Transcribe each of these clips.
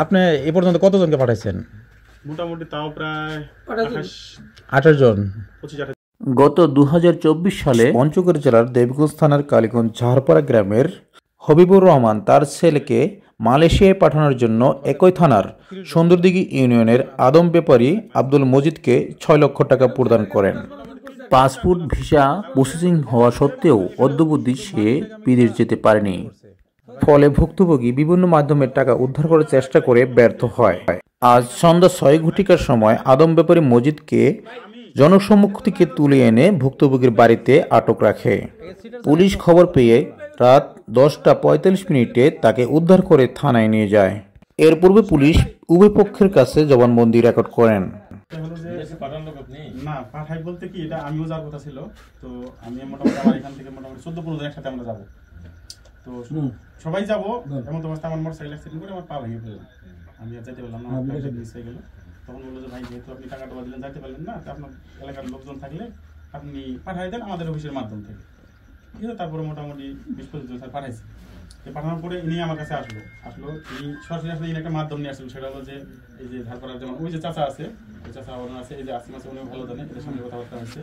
আপনি এ পর্যন্ত কতজনকে পাঠাইছেন? মোটামুটি তাও প্রায় 28 জন। 25-28। গত 2024 সালে পঞ্চগড় জেলার দেবগঞ্জ থানার কালীগঞ্জ ঝাড়পাড়া গ্রামের হবিবুর রহমান তার ছেলেকে মালয়েশিয়ায় পাঠানোর জন্য একই থানার সুন্দরদিঘি ইউনিয়নের আদম ব্যাপারী আব্দুল মজিদকে 6 লক্ষ টাকা প্রদান করেন। পাসপোর্ট ভিসা প্রসেসিং হওয়া সত্ত্বেও অদ্যাবধি সে বিদেশ যেতে পারেনি। ফলে ভুক্তভোগী বিভিন্ন মাধ্যমে টাকা উদ্ধার করার চেষ্টা করে ব্যর্থ হয়। আজ সন্ধ্যা 6 ঘটিকার সময় আদম ব্যাপারী মজিদকে জনসম্মুখ থেকে তুলে এনে ভুক্তভোগীর বাড়িতে আটক রাখে। পুলিশ খবর পেয়ে রাত 10:45 তাকে উদ্ধার করে থানায় নিয়ে যায়। এর পূর্বে পুলিশ উভয় পক্ষের কাছে জবানবন্দি রেকর্ড করেন। না পাঠাই বলতে কি, এটা আমিও যাওয়ার কথা ছিল। তো আমি মোটামুটি আমার এখান থেকে মোটামুটি 14-15 জন একসাথে আমরা যাবো। তো সবাই যাবো, এমন তো অবস্থা আমার মোটরসাইকেল অ্যাক্সিডেন্ট করে আমার পা ভেঙে ফেললাম। আমি আর যেতে পারলাম না, মিস হয়ে গেল। তখন বললো যে ভাই যেহেতু আপনি টাকা টোকা দিলেন যাইতে পারলেন না, তো আপনার এলাকার লোকজন থাকলে আপনি পাঠাই দেন আমাদের অফিসের মাধ্যম থেকে। ঠিক আছে, তারপরে মোটামুটি 20-25 জন পাঠাইছি। পাঠানোর পরে ইনি আমার কাছে আসলো ইনি সরাসরি আসলে ইনি একটা মাধ্যম নিয়ে আসলো। সেটা হলো যে এই যে ধারপাড়ার যেমন ওই যে চাচা আছে, ওই চাচা ওনার আছে, এই যে আসিম আছে, উনিও ভালো জানে, এদের সঙ্গে কথাবার্তা হয়েছে।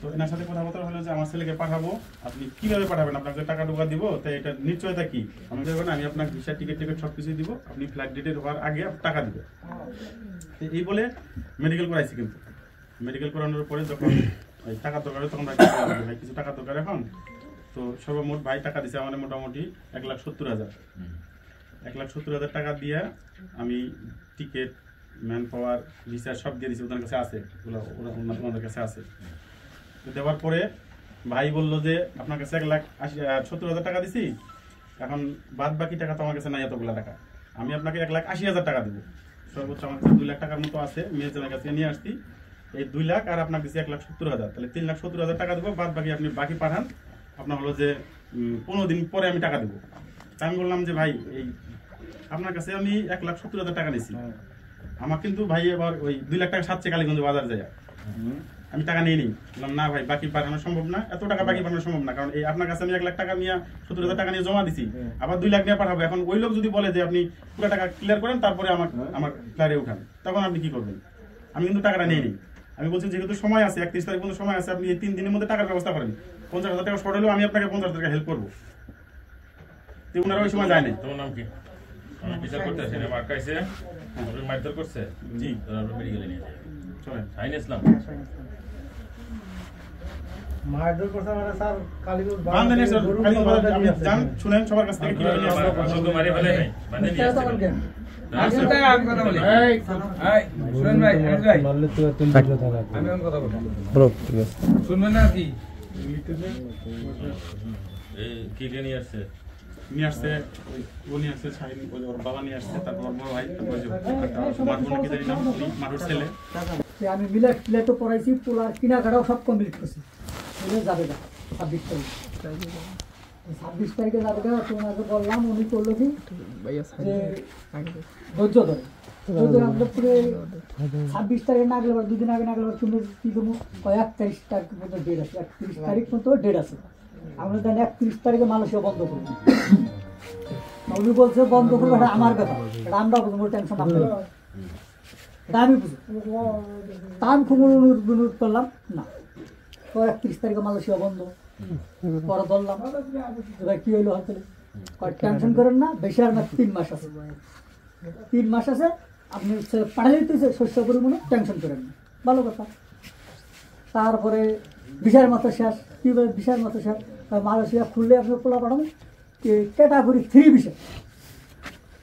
তো এনার সাথে কথাবার্তা হলো যে আমার ছেলেকে পাঠাবো, আপনি কিভাবে পাঠাবেন, আপনাকে টাকা টোকা দিব, তাই এটা নিশ্চয়তা কি? আমি দেখবেন আমি আপনার ভিসা টিকিট সব কিছুই দিব, আপনি ফ্লাইট ডেটের হওয়ার আগে টাকা দিবেন। এই বলে মেডিকেল করাইছি। কিন্তু মেডিকেল করানোর পরে যখন টাকা দরকার তখন ভাই কিছু টাকা দরকার এখন। তো সর্বমোট ভাই টাকা দিছে আমার মোটামুটি 1,70,000। 1,70,000 টাকা দিয়ে আমি টিকিট, ম্যান পাওয়ার, ভিসা সব দিয়ে দিচ্ছি। ওদের কাছে আছে, ওনাদের কাছে আছে। তো দেওয়ার পরে ভাই বললো যে আপনার কাছে 1,70,000 টাকা দিছি, এখন বাদ বাকি টাকা তো আমার কাছে নাই এতগুলো টাকা, আমি আপনাকে 1,80,000 টাকা দেবো। সর্বোচ্চ আমার কাছে 2 লাখ টাকার মতো আছে, মেয়ের কাছে নিয়ে আসছি। এই 2 লাখ আর আপনার দিচ্ছি 1,70,000, তাহলে 3,70,000 টাকা দেবো। বাদ বাকি আপনি বাকি পাঠান, আপনার হলো যে 15 দিন পরে আমি টাকা দেবো। আমি বললাম যে ভাই এই আপনার কাছে আমি 1,70,000 টাকা নিয়েছি, আমার কিন্তু ভাই এবার ওই 2 লাখ টাকা সাথে কালীগঞ্জ বাজার যায়, আমি টাকা নিয়ে নিই। বললাম না ভাই বাকি পাঠানো সম্ভব না, এত টাকা বাকি পাঠানো সম্ভব না, কারণ এই আপনার কাছে আমি 1 লাখ টাকা নিয়ে 70,000 টাকা নিয়ে জমা দিছি, আবার 2 লাখ নিয়ে পাঠাবো। এখন ওই লোক যদি বলে যে আপনি পুরো টাকা ক্লিয়ার করেন তারপরে আমার ফ্লাইটে উঠান, তখন আপনি কি করবেন? আমি কিন্তু টাকাটা নিয়ে নিই। আমি বলছি যেহেতু সময় আছে, 31 তারিখ পর্যন্ত সময় আছে, আপনি এই 3 দিনের মধ্যে টাকার ব্যবস্থা করেন। 50,000 টাকা শর্ট হলেও আমি আপনাকে 50,000 টাকা হেল্প করবো। তো ওনারা ওই সময় যায়নি। তোমার নাম কি? আমি বিচার করতে আসি না, মার্কাইছে ওর মারধর করছে। জি, আমরা মেডিকেলে নিয়ে যাই। চলেন আইন ইসলাম মারধর করছে মানে স্যার কালীগঞ্জ বান্ধে স্যার আপনি জান শুনেন সবার কাছ থেকে কিভাবে নিয়ে আসলো পছন্দ মারি ফেলে নাই বান্ধে নিয়ে আসছে। আসলে আমি কথা বলি, এই শুনেন ভাই, ভাই মারলে তো তুমি দিলো থাকা, আমি কোন কথা বলবো বলো, ঠিক আছে শুনবেন না কি এই কি নিয়ে আসছে? নিয়ে আসছে ও নিয়ে আসছে শাহিন, ওর বাবা নিয়ে আসছে, তারপর বড় ভাই, তারপর মারবো নাকি জানি না, উনি মারুর ছেলে। আমি মিলেটও পড়াইছি, পোলার কিনাকাটাও সব কমপ্লিট করছি। যাবে না 26 তারিখ, 26 তারিখে যাবে না। তোমাকে বললাম, উনি করলো কি যে ধৈর্য ধরে আমরা পুরো 26 তারিখে না গেলে, 2 দিন আগে না গেলে তুমি কি করবো, 31 তারিখ পর্যন্ত ডেট আছে, 31 তারিখ পর্যন্ত ডেট আছে। আমরা জানি 31 তারিখে মালয়েশিয়া বন্ধ করবো। উনি বলছে বন্ধ করবো, এটা আমার ব্যাপার, এটা আমরা বুঝবো, টেনশন আপনার, এটা আমি বুঝি। তা আমি খুব অনুরোধ করলাম না, তো 31 তারিখে মালয়েশিয়া বন্ধ। পরে বললাম ভাই কি হইলো হয়তো, টেনশন করেন না, বেশি আর না 3 মাস আছে, 3 মাস আছে, আপনি পাঠাই দিতেছে শস্য পরিমাণে, টেনশন করেন না, ভালো কথা। তারপরে ভিসার মতো শেষ, কীভাবে ভিসার মতো শেষ, মালয়েশিয়া খুললে আপনি পোলা পাঠাবো ক্যাটাগরি 3 ভিসা,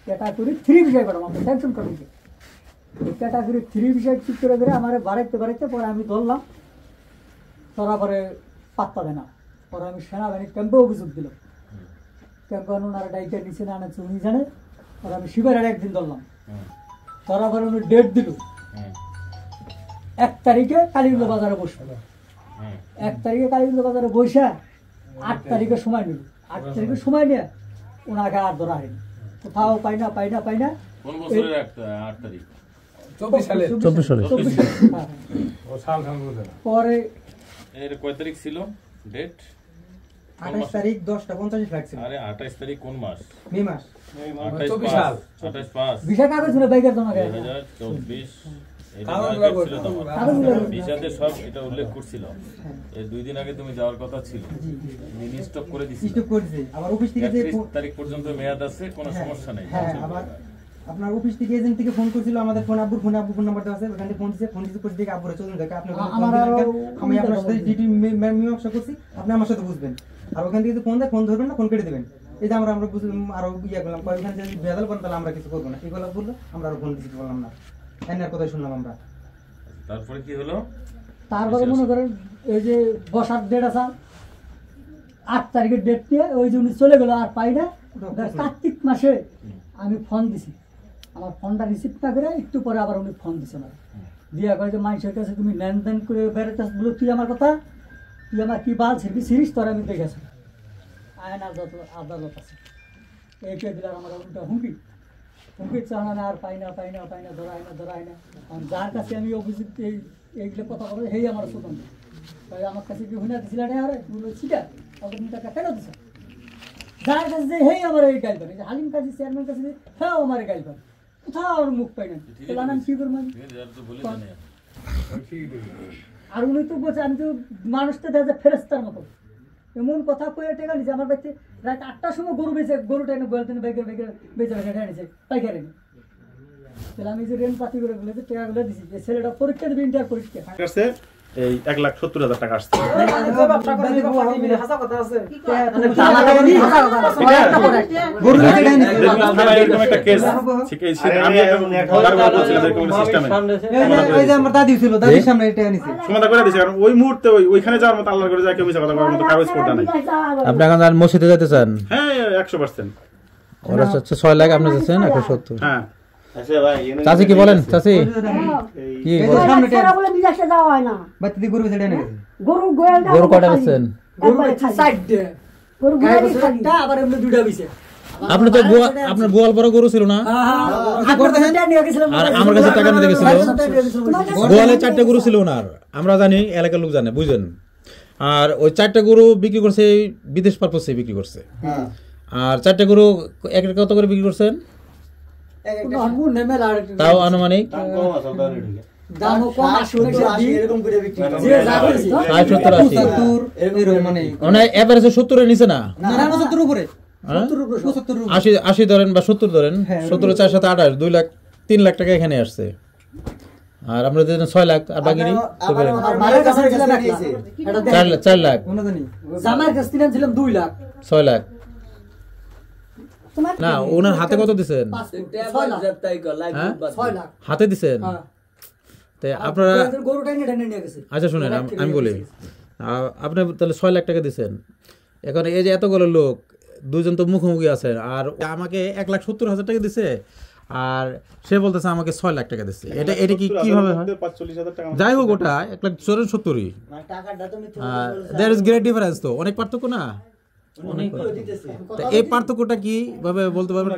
ক্যাটাগরি 3 ভিসায় পাঠাবো, আপনি টেনশন করেন কি। ক্যাটাগরি 3 ভিসায় ঠিক করে ধরে আমার বাড়াইতে পরে আমি ধরলাম, ধরা পরে পাত্তা দেয় না। পরে আমি সেনাবাহিনী ক্যাম্পে অভিযোগ দিলাম, ক্যাম্পে ওনারা ডাইকে নিচে না আনেছে উনি জানে। পরে আমি শিবিরের একদিন ধরলাম, ধরা পরে উনি ডেট দিল 1 তারিখে কালীগঞ্জ বাজারে বসবে। 1 তারিখে কালীগঞ্জ বাজারে বসে 8 তারিখে সময় নিল, 8 তারিখে সময় নিয়ে ওনাকে আর ধরা হয়নি, কোথাও পাই না। কোন বছরের 8 তারিখ? 24 সালে। পরে এর কয় তারিখ ছিল ডেট? 28 তারিখ 10:50 ফ্লাইট ছিল। আরে 28 তারিখ কোন মাস? মে মাস। 24 সাল 28/5 ভিসা কাগজ ছিল বাইকের জমা করে 2024 কাগজগুলো ভিসাতে সব এটা উল্লেখ করছিল। এই 2 দিন আগে তুমি যাওয়ার কথা ছিল, মিনি স্টপ করে দিছিল। স্টপ করেছে। আবার অফিস থেকে যে 31 তারিখ পর্যন্ত মেয়াদ আছে, কোনো সমস্যা নেই। হ্যাঁ, আবার আপনার অফিস থেকে এজেন্ট থেকে ফোন করছিল, আমাদের ফোন আব্বুর ফোন নাম্বার দেওয়া আছে, ওখানে ফোন দিছে করে দিকে আব্বুরে চলুন দেখে আপনি আমি আপনার সাথে ডিটি মীমাংসা করছি, আপনি আমার সাথে বুঝবেন। আর ওখান থেকে ফোন দেয়, ফোন ধরবেন না, ফোন কেটে দেবেন। এই যে আমরা আরো ইয়া করলাম, ওইখানে যদি ভেজাল করেন তাহলে আমরা কিছু করবো না, এগুলো বললো আমরা আরো ফোন দিতে পারলাম না। এনার কথাই শুনলাম আমরা। তারপরে কি হলো? তারপরে মনে করেন এই যে বসার ডেট আছে 8 তারিখের ডেট দিয়ে ওই যে উনি চলে গেল, আর পাই না। কার্তিক মাসে আমি ফোন দিছি, আমার ফোনটা রিসিভ না করে একটু পরে আবার উনি ফোন দিছে আমার দিয়া কয় যে মানুষের কাছে তুমি লেনদেন করে বেড়াতে বলো, তুই আমার কথা, তুই আমার কি বাল ছিড়বি সিরিজ তোর আমি দেখেছি। আয়না যত আদালত আছে এই দিলার আমার উল্টা হুমকি চালানো, আর পাই না ধরাই না। যার কাছে আমি অভিযোগ এইগুলো কথা বলে সেই আমার স্বতন্ত্র, তাই আমার কাছে কি হুনা দিছিল না, আরে তুই ছিটা ওকে টাকা কেন দিছ, যার কাছে যে হেই আমার এই গাইল পারে, হালিম কাজী চেয়ারম্যান কাছে হ্যাঁ আমার গাইল পারে, কোথাও আমার মুখ পাই না, তাহলে আমি কি করবো? আর উনি তো বলছে আমি তো মানুষটা দেখা যায় ফেরেস্তার মতো, এমন কথা কয়ে টেকা নিছে আমার বাড়িতে রাত 8টার সময় গরুটা এনে বলতেন বেগে বেচে এনেছে পাইকারি। তাহলে আমি যে রেন পাতি করে বলে যে টাকাগুলো দিছি, যে ছেলেটা পরীক্ষা দেবে, ইন্টার পরীক্ষা আসছে এই 1,70,000 টাকা আসছে। এরকম একটা কেস আমি আমার দাদি ছিল, দাদির সামনে এটা নিছে সমাধান করে দিয়েছে, কারণ ওই মুহূর্তে ওইখানে যাওয়ার মতো আল্লাহর করে যায় কেউ মিছা কথা বলার মতো কাগজ পড়তা নাই। আপনি এখন মসজিদে যেতে চান? হ্যাঁ 100%। ওরা 6 লাখ, আপনি যাচ্ছেন 170। হ্যাঁ চাচি কি বলেন? চাচি কি বলে বিদেশে যাওয়া হয় না, বাড়িতে গরু ছেড়ে এনে গেছে। গরু কটা বেচছেন? আবার এমনি দুইটা বিছে। আপনি তো আপনার গোয়াল বড় গরু ছিল না? আর আমার কাছে টাকা নিতে গেছিল, গোয়ালে 4টা গরু ছিল ওনার, আমরা জানি, এলাকার লোক জানে, বুঝেন। আর ওই 4টা গরু বিক্রি করছে বিদেশ পারপোসে বিক্রি করছে। আর 4টা গরু একটা কত করে বিক্রি করছেন? তাও আনুমানিক 70 এর নিচে না, 70 উপরে, 80 ধরেন বা 70 ধরেন, 70 4 7 28 2 লাখ 3 লাখ টাকা এখানে আসছে। আর আমরা দিন 6 লাখ, আর বাকি 4 লাখ, জামার কাছে ছিলাম 2 লাখ 6 লাখ না। ওনার হাতে কত দিচ্ছেন? 6 লাখ হাতে দিচ্ছেন। তাই আপনারা গরুটা নিয়ে গেছে। আচ্ছা শুনেন, আমি বলি, আপনি তাহলে 6 লাখ টাকা দিচ্ছেন। এখন এই যে এতগুলো লোক, দুজন তো মুখোমুখি আছেন, আর আমাকে 1,70,000 টাকা দিছে, আর সে বলতেছে আমাকে 6 লাখ টাকা দিচ্ছে। এটা কি কিভাবে হয়? 45,000 টাকা। যাই হোক, ওটা 1,70,000। দেয়ার ইজ গ্রেট ডিফারেন্স, তো অনেক পার্থক্য না। এই পার্থক্যটা কি ভাবে বলতে পারবেন?